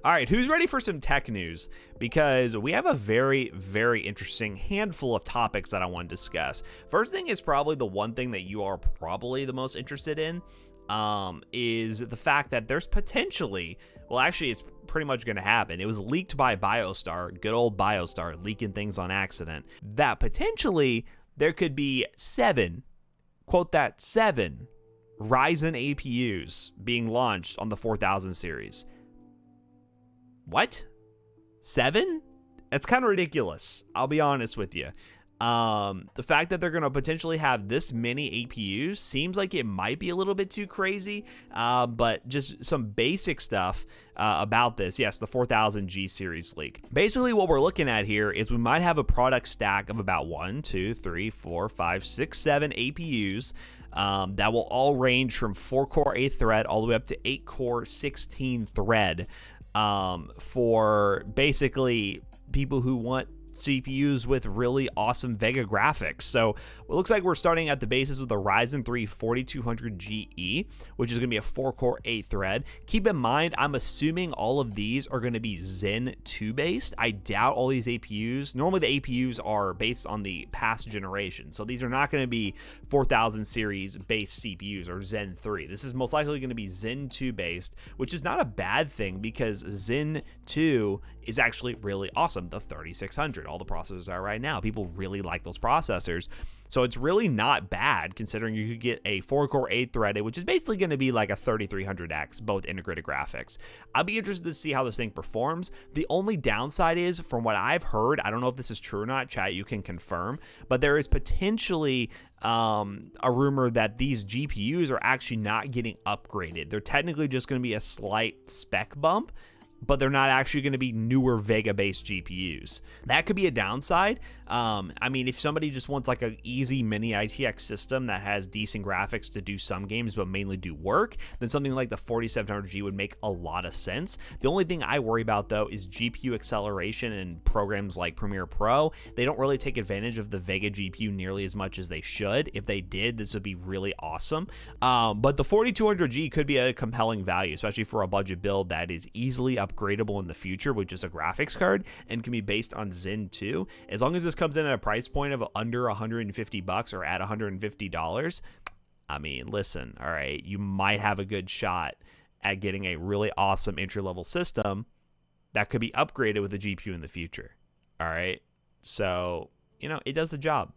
All right, who's ready for some tech news? Because we have a very, very interesting handful of topics that I want to discuss. First thing is probably the one thing that you are probably the most interested in, is the fact that there's potentially, well, actually, it's pretty much going to happen. It was leaked by Biostar, good old Biostar, leaking things on accident, that potentially there could be 7, quote that, 7 Ryzen APUs being launched on the 4000 series. What? 7? That's kind of ridiculous. I'll be honest with you. The fact that they're going to potentially have this many APUs seems like it might be a little bit too crazy, but just some basic stuff about this. Yes, the 4000G series leak. Basically, what we're looking at here is we might have a product stack of about 1, 2, 3, 4, 5, 6, 7 APUs. That will all range from 4-core 8 thread all the way up to 8-core 16 thread, for basically people who want CPUs with really awesome Vega graphics. So it looks like we're starting at the basis with the Ryzen 3 4200GE, which is going to be a 4-core 8 thread. Keep in mind, I'm assuming all of these are going to be Zen 2 based. I doubt all these APUs. Normally the APUs are based on the past generation, so these are not going to be 4000 series based CPUs or Zen 3. This is most likely going to be Zen 2 based, which is not a bad thing because Zen 2 is actually really awesome. The 3600, all the processors are right now. People really like those processors. So it's really not bad considering you could get a 4-core 8 threaded, which is basically going to be like a 3300X, both integrated graphics. I'll be interested to see how this thing performs. The only downside is, from what I've heard, I don't know if this is true or not, chat, you can confirm, but there is potentially a rumor that these GPUs are actually not getting upgraded. They're technically just going to be a slight spec bump, but they're not actually going to be newer Vega-based GPUs. That could be a downside. I mean, if somebody just wants like an easy mini ITX system that has decent graphics to do some games but mainly do work, then something like the 4700G would make a lot of sense. The only thing I worry about, though, is GPU acceleration in programs like Premiere Pro. They don't really take advantage of the Vega GPU nearly as much as they should. If they did, this would be really awesome. But the 4200G could be a compelling value, especially for a budget build that is easily upgradable in the future with just a graphics card and can be based on Zen 2. As long as this comes in at a price point of under $150 or at $150, I mean, listen, all right, you might have a good shot at getting a really awesome entry-level system that could be upgraded with a GPU in the future. All right, so, you know, it does the job.